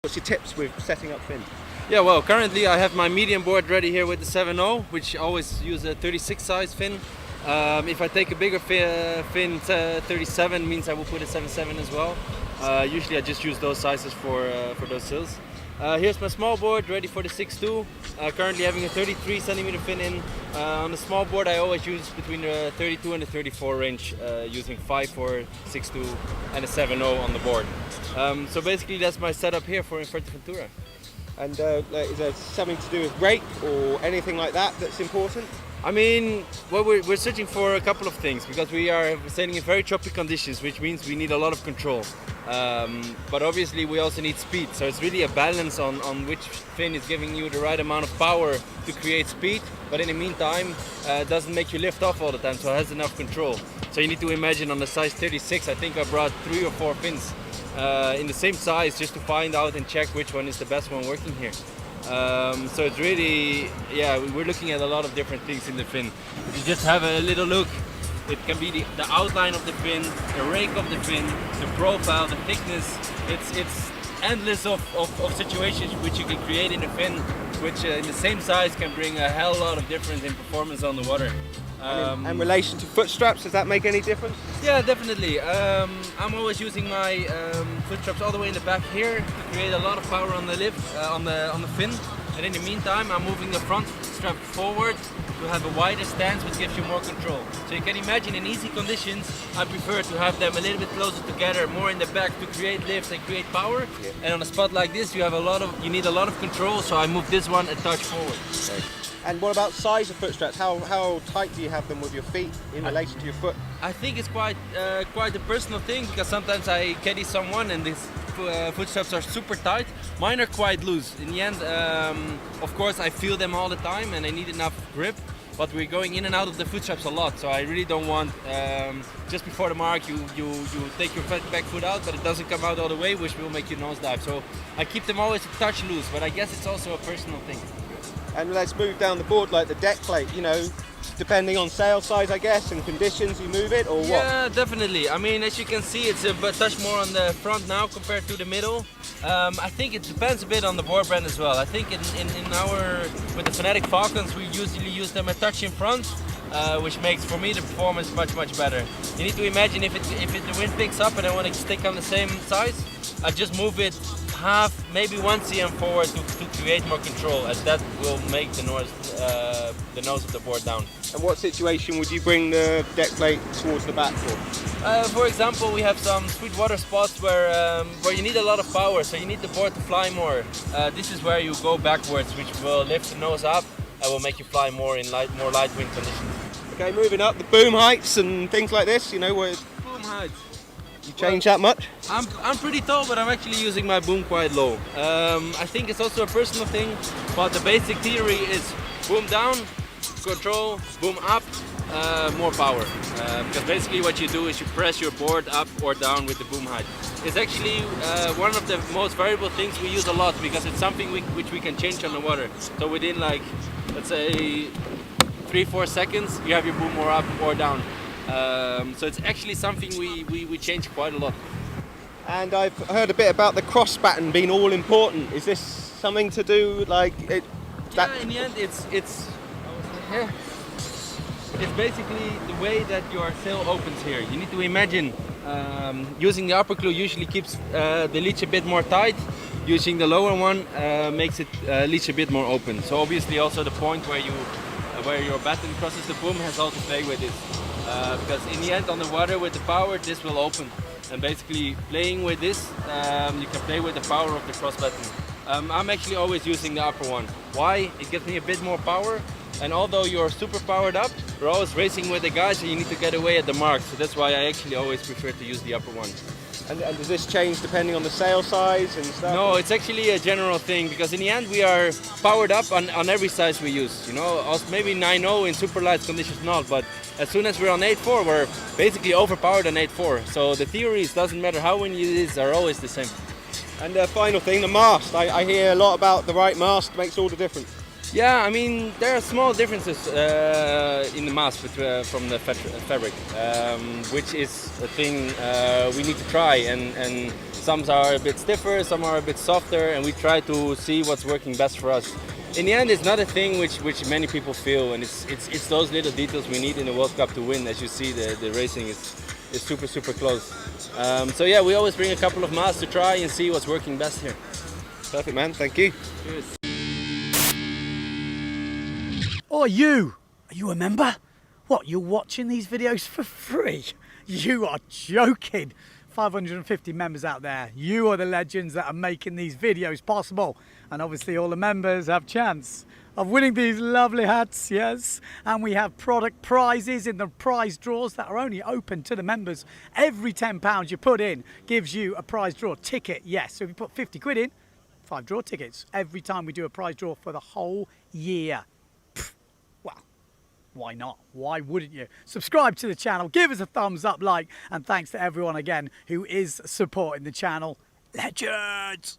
What's your tips with setting up fins? Yeah, well, currently I have my medium board ready here with the 7.0, which I always use a 36 size fin. If I take a bigger fin, 37 means I will put a 7.7 as well. Usually I just use those sizes for those sills. Here's my small board ready for the 6.2. Currently having a 33 centimeter fin in. On the small board I always use between the 32 and the 34 range, using 5.4, 6.2 and a 7.0 on the board. So basically that's my setup here for Fuerteventura. And is there something to do with rake or anything like that that's important? I mean, well, we're searching for a couple of things because we are sailing in very choppy conditions, which means we need a lot of control. But obviously we also need speed, so it's really a balance on which fin is giving you the right amount of power to create speed, but in the meantime it doesn't make you lift off all the time, so it has enough control. So you need to imagine on the size 36, I think I brought 3 or 4 fins in the same size just to find out and check which one is the best one working here. So it's really, yeah, we're looking at a lot of different things in the fin. If you just have a little look, it can be the outline of the fin, the rake of the fin, the profile, the thickness. It's endless of situations which you can create in a fin, which in the same size can bring a hell lot of difference in performance on the water. And in relation to foot straps, does that make any difference? Yeah, definitely. I'm always using my foot straps all the way in the back here to create a lot of power on the lift, on the fin. And in the meantime, I'm moving the front strap forward to have a wider stance, which gives you more control. So you can imagine in easy conditions, I prefer to have them a little bit closer together, more in the back to create lift and create power. Yeah. And on a spot like this, you need a lot of control. So I move this one a touch forward. Okay. And what about size of foot straps? How tight do you have them with your feet in relation to your foot? I think it's quite a personal thing, because sometimes I caddy someone and these foot straps are super tight. Mine are quite loose. In the end, of course, I feel them all the time and I need enough grip. But we're going in and out of the foot straps a lot, so I really don't want just before the mark you take your back foot out, but it doesn't come out all the way, which will make you nosedive. So I keep them always a touch loose, but I guess it's also a personal thing. And let's move down the board, like the deck plate, you know, depending on sail size, I guess, and conditions, you move it, or what? Yeah, definitely. I mean, as you can see, it's a touch more on the front now compared to the middle. I think it depends a bit on the board brand as well. I think with the Fanatic Falcons, we usually use them a touch in front, which makes, for me, the performance much better. You need to imagine if the wind picks up and I want to stick on the same size, I just move it half, maybe 1 cm forward to create more control, as that will make the nose of the board down. And what situation would you bring the deck plate towards the back for? For example, we have some sweet water spots where you need a lot of power, so you need the board to fly more. This is where you go backwards, which will lift the nose up and will make you fly more in more light wind conditions. Okay, moving up, the boom heights and things like this, you know, where boom heights. You change that much? I'm pretty tall, but I'm actually using my boom quite low. I think it's also a personal thing, but the basic theory is boom down, control, boom up, more power. Because basically what you do is you press your board up or down with the boom height. It's actually one of the most variable things we use a lot, because it's something which we can change on the water. So within, like, let's say 3-4 seconds, you have your boom more up or down. So it's actually something we change quite a lot. And I've heard a bit about the cross batten being all important. Is this something to do like it? Yeah, in the end, it's basically the way that your sail opens here. You need to imagine using the upper claw usually keeps the leech a bit more tight. Using the lower one makes it leech a bit more open. So obviously also the point where your batten crosses the boom has all to play with it. Because in the end, on the water with the power, this will open. And basically playing with this, you can play with the power of the cross batten. I'm actually always using the upper one. Why? It gives me a bit more power. And although you're super powered up, you're always racing with the guys and you need to get away at the mark. So that's why I actually always prefer to use the upper one. And does this change depending on the sail size and stuff? No, it's actually a general thing, because in the end we are powered up on every size we use. You know, maybe 9.0 in super light conditions not, but as soon as we're on 8.4, we're basically overpowered on 8.4. So the theories, doesn't matter how windy it is, are always the same. And the final thing, the mast. I hear a lot about the right mast makes all the difference. Yeah, I mean, there are small differences in the mast from the fabric, which is a thing we need to try and Some are a bit stiffer, some are a bit softer, and we try to see what's working best for us. In the end, it's not a thing which many people feel, and it's those little details we need in the World Cup to win. As you see, the racing is super close. So yeah, we always bring a couple of masks to try and see what's working best here. Perfect, man. Thank you. Cheers. Oh, you! Are you a member? What, you're watching these videos for free? You are joking! 550 members out there. You are the legends that are making these videos possible. And obviously all the members have chance of winning these lovely hats, yes. And we have product prizes in the prize draws that are only open to the members. Every £10 you put in gives you a prize draw ticket, yes. So if you put 50 quid in, 5 draw tickets every time we do a prize draw for the whole year. Well, why not? Why wouldn't you? Subscribe to the channel, give us a thumbs up, like, and thanks to everyone again who is supporting the channel. Legends!